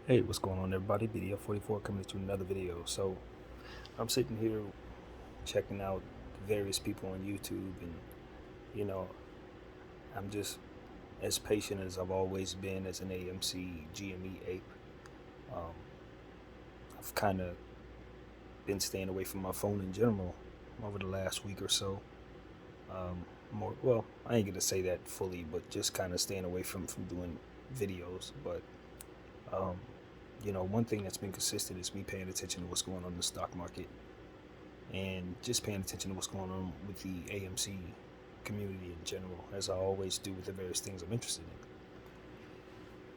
Hey, what's going on, everybody? Video 44 coming to another video. So I'm sitting here checking out various people on YouTube, and you know, I'm just as patient as I've always been as an AMC GME ape. Um, I've kind of been staying away from my phone in general over the last week or so. More well, I ain't gonna say that fully, but just kind of staying away from doing videos. But um, one thing that's been consistent is me paying attention to what's going on in the stock market and just paying attention to what's going on with the AMC community in general, as I always do with the various things I'm interested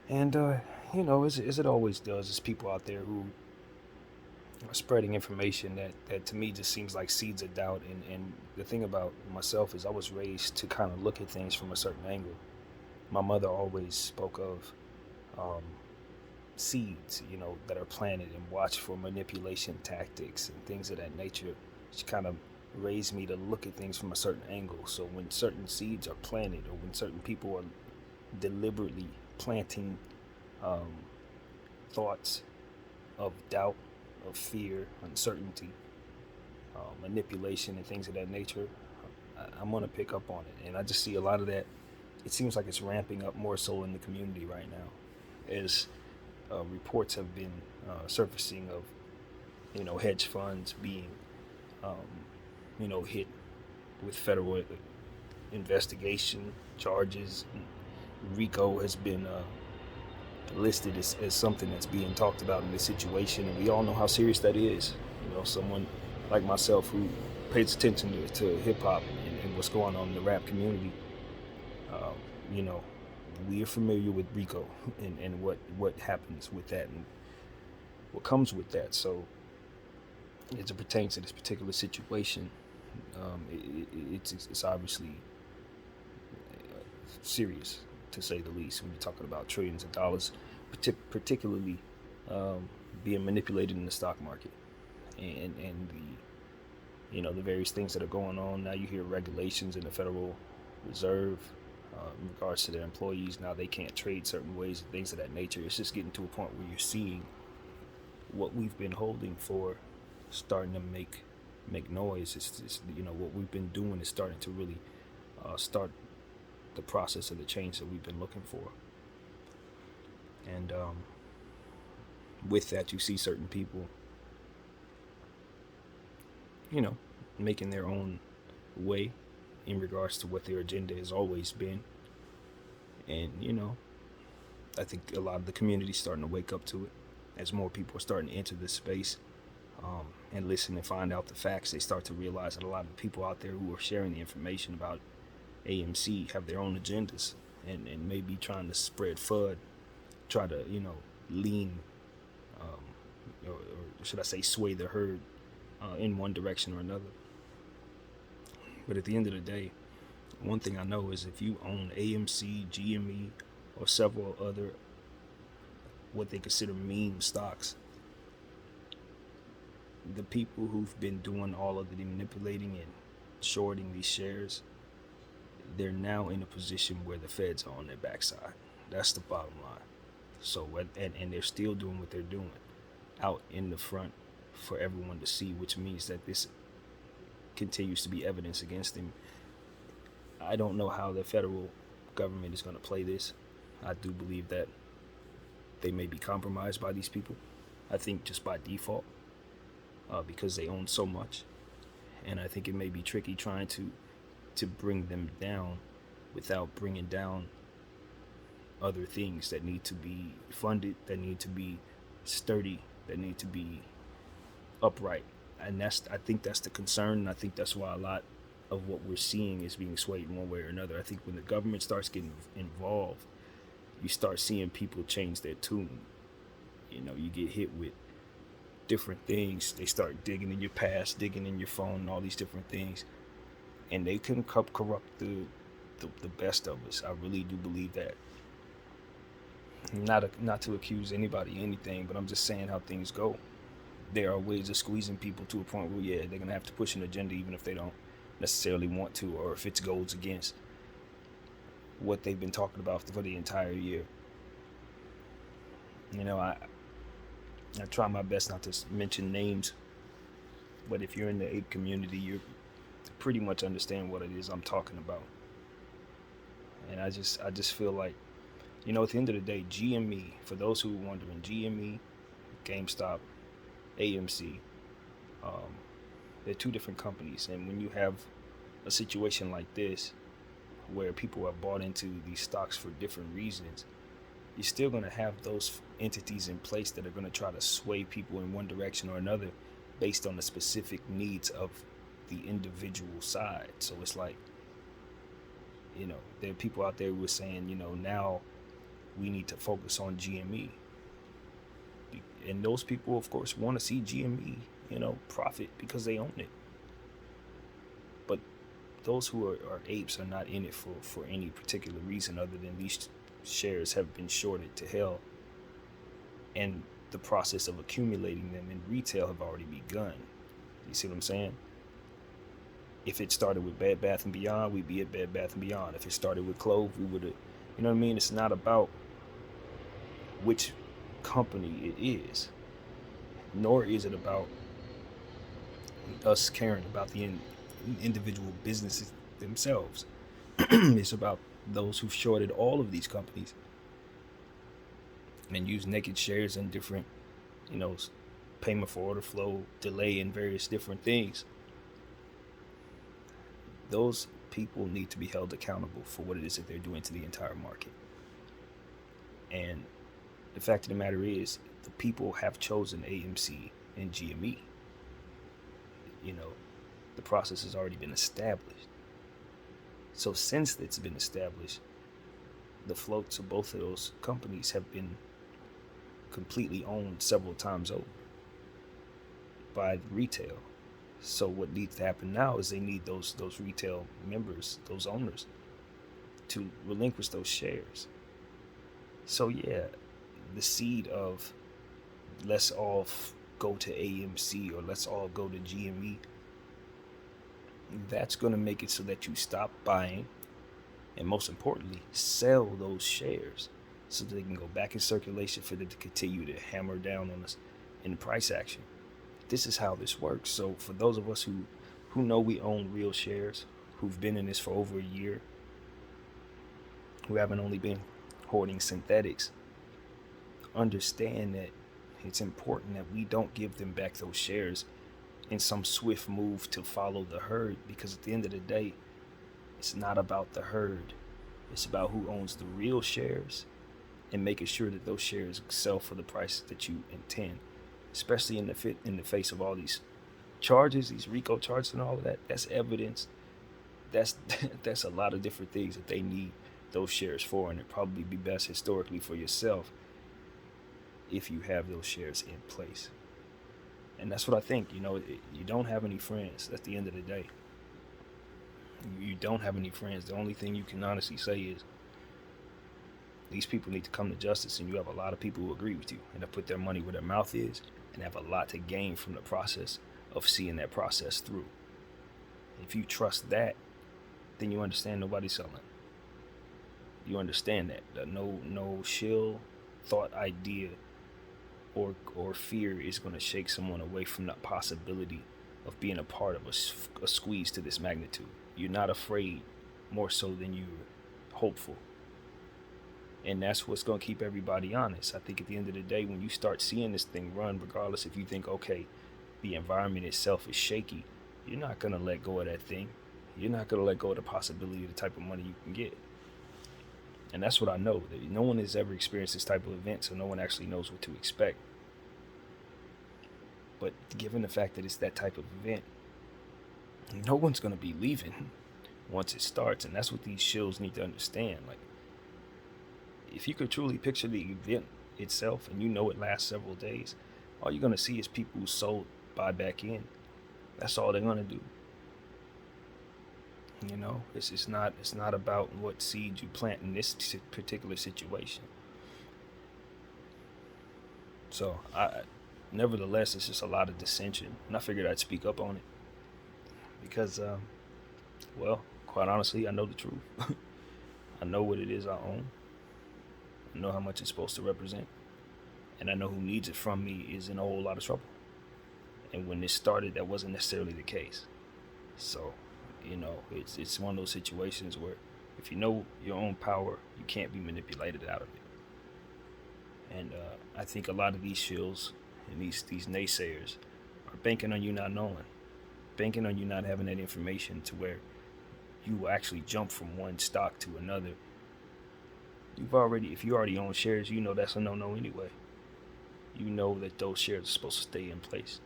in. And, as it always does, there's people out there who are spreading information that to me just seems like seeds of doubt. And the thing about myself is I was raised to kind of look at things from a certain angle. My mother always spoke of seeds, that are planted, and watch for manipulation tactics and things of that nature. She kind of raised me to look at things from a certain angle. So when certain seeds are planted, or when certain people are deliberately planting um, thoughts of doubt, of fear, uncertainty, manipulation, and things of that nature, I'm going to pick up on it. And I just see a lot of that. It seems like it's ramping up more so in the community right now, as reports have been surfacing of hedge funds being hit with federal investigation charges. RICO has been listed as something that's being talked about in this situation, and we all know how serious that is. Someone like myself who pays attention to hip hop and what's going on in the rap community, um, you know, we are familiar with RICO and what happens with that and what comes with that. So, as it pertains to this particular situation, it's obviously serious, to say the least, when you're talking about trillions of dollars, particularly being manipulated in the stock market, and the various things that are going on. Now you hear regulations in the Federal Reserve in regards to their employees. Now they can't trade certain ways and things of that nature. It's just getting to a point where you're seeing what we've been holding for starting to make noise. It's what we've been doing is starting to really start the process of the change that we've been looking for. And with that, you see certain people, making their own way in regards to what their agenda has always been. And, I think a lot of the community is starting to wake up to it. As more people are starting to enter this space and listen and find out the facts, they start to realize that a lot of the people out there who are sharing the information about AMC have their own agendas and maybe trying to spread FUD, try to, lean, or should I say sway the herd in one direction or another. But at the end of the day, one thing I know is if you own AMC, GME, or several other what they consider meme stocks, the people who've been doing all of the manipulating and shorting these shares, they're now in a position where the Feds are on their backside. That's the bottom line. So, and they're still doing what they're doing out in the front for everyone to see, which means that this continues to be evidence against them. I don't know how the federal government is going to play this. I do believe that they may be compromised by these people. I think just by default, because they own so much. And I think it may be tricky trying to bring them down without bringing down other things that need to be funded, that need to be sturdy, that need to be upright. And I think that's the concern, and I think that's why a lot of what we're seeing is being swayed one way or another. I think when the government starts getting involved, you start seeing people change their tune. You get hit with different things. They start digging in your past, digging in your phone, and all these different things, and they can corrupt the best of us. I really do believe that. Not to accuse anybody of anything, but I'm just saying how things go. There are ways of squeezing people to a point where, they're going to have to push an agenda even if they don't necessarily want to, or if it goes against what they've been talking about for the entire year. I try my best not to mention names, but if you're in the ape community, you pretty much understand what it is I'm talking about. And I just feel like, at the end of the day, GME, for those who are wondering, GME, GameStop, AMC, um, they're two different companies. And when you have a situation like this, where people have bought into these stocks for different reasons, you're still going to have those entities in place that are going to try to sway people in one direction or another based on the specific needs of the individual side. So it's like, there are people out there who are saying, now we need to focus on GME. And those people, of course, want to see GME, profit because they own it. But those who are apes are not in it for any particular reason other than these shares have been shorted to hell, and the process of accumulating them in retail have already begun. You see what I'm saying? If it started with Bed Bath & Beyond, we'd be at Bed Bath & Beyond. If it started with Clove, we would have, you know what I mean? It's not about which company it is, nor is it about us caring about the individual businesses themselves. It's about those who've shorted all of these companies and use naked shares in different, payment for order flow, delay, and various different things. Those people need to be held accountable for what it is that they're doing to the entire market. And the fact of the matter is, the people have chosen AMC and GME. The process has already been established. So since it's been established, the floats of both of those companies have been completely owned several times over by retail. So what needs to happen now is they need those retail members, those owners, to relinquish those shares. So yeah, the seed of let's all go to AMC or let's all go to GME, that's going to make it so that you stop buying, and most importantly, sell those shares so that they can go back in circulation for them to continue to hammer down on us in price action. This is how this works. So for those of us who know we own real shares, who've been in this for over a year, who haven't only been hoarding synthetics, understand that it's important that we don't give them back those shares in some swift move to follow the herd, because at the end of the day, it's not about the herd. It's about who owns the real shares and making sure that those shares sell for the price that you intend, especially in the face of all these charges, these RICO charges and all of that. That's evidence. That's a lot of different things that they need those shares for, and it'd probably be best historically for yourself if you have those shares in place. And that's what I think. You don't have any friends at the end of the day. You don't have any friends. The only thing you can honestly say is these people need to come to justice, and you have a lot of people who agree with you and have put their money where their mouth is and have a lot to gain from the process of seeing that process through. If you trust that, then you understand nobody's selling. You understand that no shill, thought, idea, or fear is going to shake someone away from the possibility of being a part of a squeeze to this magnitude. You're not afraid, more so than you're hopeful. And that's what's going to keep everybody honest. I think at the end of the day, when you start seeing this thing run, regardless if you think, okay, the environment itself is shaky, you're not going to let go of that thing. You're not going to let go of the possibility of the type of money you can get. And that's what I know. That no one has ever experienced this type of event, so no one actually knows what to expect. But given the fact that it's that type of event, no one's going to be leaving once it starts. And that's what these shills need to understand. Like, if you could truly picture the event itself and it lasts several days, all you're going to see is people who sold buy back in. That's all they're going to do. It's not about what seeds you plant in this particular situation. So nevertheless, it's just a lot of dissension, and I figured I'd speak up on it because, quite honestly, I know the truth. I know what it is I own. I know how much it's supposed to represent, and I know who needs it from me is in a whole lot of trouble. And when this started, that wasn't necessarily the case. So, it's one of those situations where if you know your own power, you can't be manipulated out of it. And I think a lot of these shills and these naysayers are banking on you not knowing, banking on you not having that information to where you will actually jump from one stock to another. If you already own shares, you know that's a no-no anyway. You know that those shares are supposed to stay in place.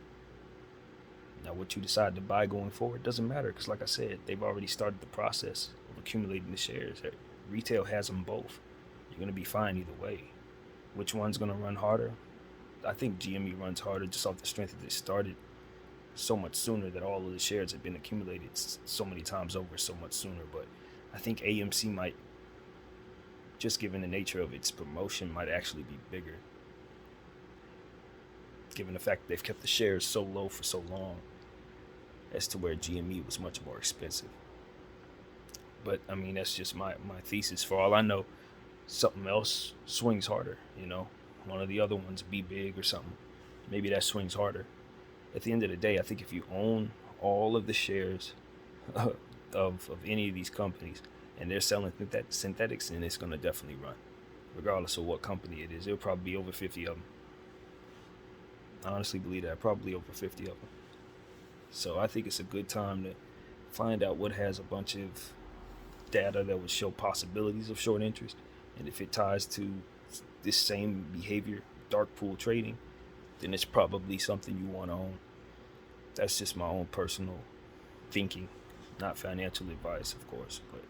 Now, what you decide to buy going forward doesn't matter, because like I said, they've already started the process of accumulating the shares. Retail has them both. You're going to be fine either way. Which one's going to run harder? I think GME runs harder just off the strength that it started so much sooner, that all of the shares have been accumulated so many times over so much sooner. But I think AMC might, just given the nature of its promotion, might actually be bigger, given the fact that they've kept the shares so low for so long, as to where GME was much more expensive. But I mean, that's just my thesis. For all I know, something else swings harder, one of the other ones, be big or something, maybe that swings harder. At the end of the day, I think if you own all of the shares of any of these companies and they're selling synthetics, then it's going to definitely run, regardless of what company it is. It'll probably be over 50 of them. I honestly believe that, probably over 50 of them. So I think it's a good time to find out what has a bunch of data that would show possibilities of short interest, and if it ties to this same behavior, dark pool trading, then it's probably something you want to own. That's just my own personal thinking, not financial advice, of course, but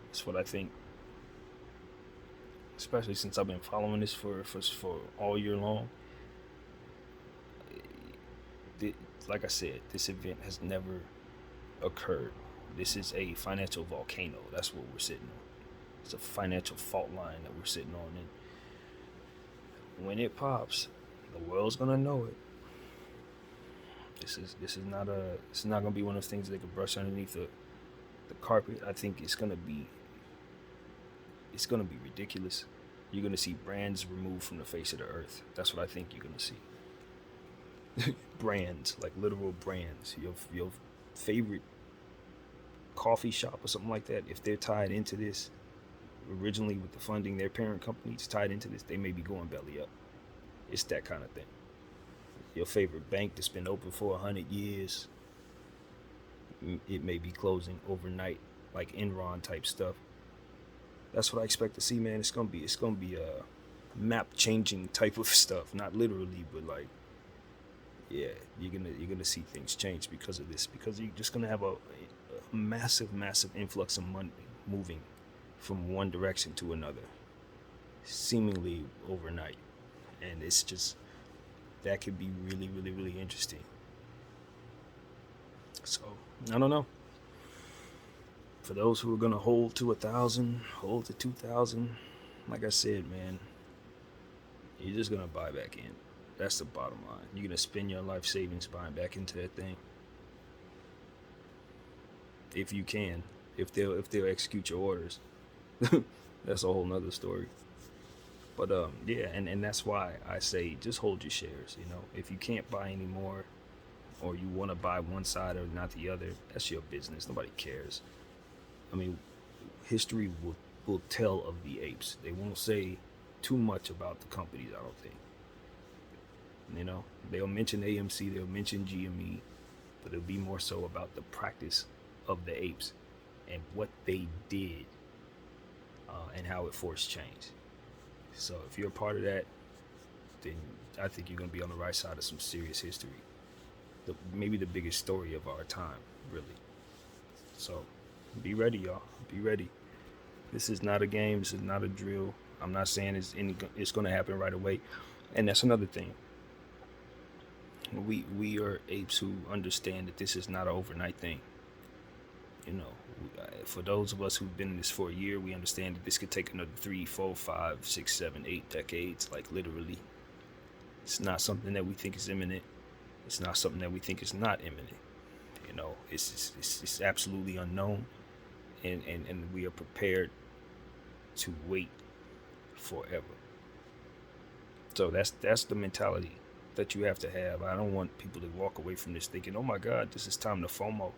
that's what I think. Especially since I've been following this for all year long. Like I said, this event has never occurred. This is a financial volcano. That's what we're sitting on. It's a financial fault line that we're sitting on, and when it pops, the world's gonna know it. This is not gonna be one of those things they can brush underneath the carpet. I think it's gonna be ridiculous. You're gonna see brands removed from the face of the earth. That's what I think you're gonna see. Brands, like literal brands. Your favorite coffee shop or something like that, if they're tied into this originally with the funding, their parent company's tied into this, they may be going belly up. It's that kind of thing. Your favorite bank that's been open for 100 years, it may be closing overnight, like Enron type stuff. That's what I expect to see, man. It's gonna be a map changing type of stuff, not literally, but like, yeah, you're gonna see things change because of this, because you're just gonna have a massive influx of money moving from one direction to another, seemingly overnight. And it's just, that could be really, really, really interesting. So, I don't know. For those who are going to hold to 1,000, hold to 2,000, like I said, man, you're just going to buy back in. That's the bottom line. You're going to spend your life savings buying back into that thing. If you can. If they'll execute your orders. That's a whole nother story. But yeah, and that's why I say just hold your shares. If you can't buy any more, or you want to buy one side or not the other, that's your business. Nobody cares. I mean, history will tell of the apes. They won't say too much about the companies, I don't think. They'll mention AMC, they'll mention GME, but it'll be more so about the practice of the apes and what they did and how it forced change. So if you're a part of that, then I think you're going to be on the right side of some serious history. Maybe the biggest story of our time, really. So be ready, y'all. Be ready. This is not a game. This is not a drill. I'm not saying it's going to happen right away. And that's another thing. We are apes who understand that this is not an overnight thing. For those of us who've been in this for a year, we understand that this could take another 3, 4, 5, 6, 7, 8 decades, like literally. It's not something that we think is imminent. It's not something that we think is not imminent. It's absolutely unknown, and we are prepared to wait forever. So that's the mentality that you have to have. I don't want people to walk away from this thinking, oh my God, this is time to FOMO.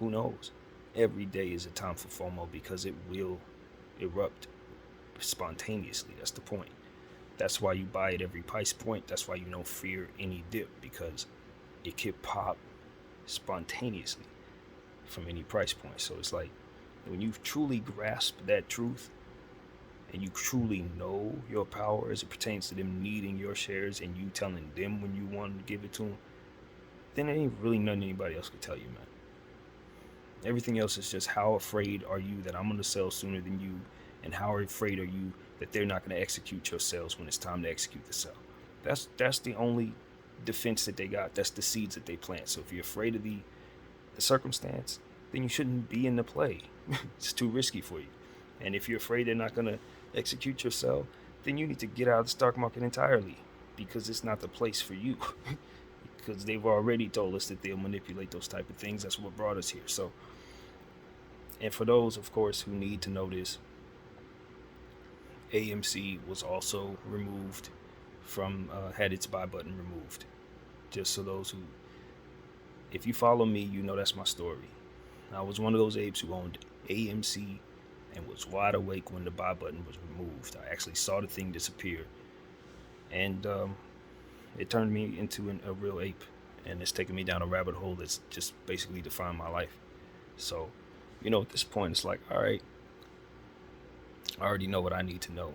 Who knows? Every day is a time for FOMO because it will erupt spontaneously. That's the point. That's why you buy at every price point. That's why you don't fear any dip, because it could pop spontaneously from any price point. So it's like when you truly grasp that truth and you truly know your power as it pertains to them needing your shares and you telling them when you want to give it to them, then there ain't really nothing anybody else can tell you, man. Everything else is just how afraid are you that I'm going to sell sooner than you, and how afraid are you that they're not going to execute your sales when it's time to execute the sale. That's the only defense that they got. That's the seeds that they plant. So if you're afraid of the circumstance, then you shouldn't be in the play. It's too risky for you. And if you're afraid they're not going to execute your sale, then you need to get out of the stock market entirely, because it's not the place for you. Because they've already told us that they'll manipulate those type of things. That's what brought us here. So, and for those, of course, who need to know this, AMC was also removed from, had its buy button removed. Just so those who, if you follow me, you know that's my story. I was one of those apes who owned AMC and was wide awake when the buy button was removed. I actually saw the thing disappear, and it turned me into a real ape, and it's taken me down a rabbit hole that's just basically defined my life. So, at this point, it's like, all right, I already know what I need to know,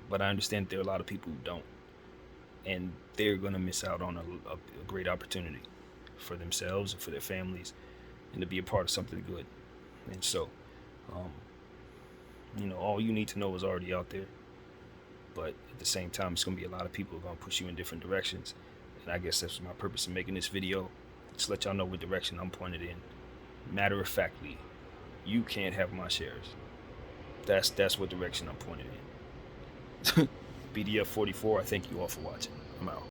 but I understand there are a lot of people who don't, and they're going to miss out on a great opportunity for themselves and for their families, and to be a part of something good. And so, all you need to know is already out there, but at the same time, it's going to be a lot of people who are going to push you in different directions. And I guess that's my purpose in making this video. Just let y'all know what direction I'm pointed in. Matter of factly, you can't have my shares. That's what direction I'm pointed in. BDF 44, I thank you all for watching. I'm out.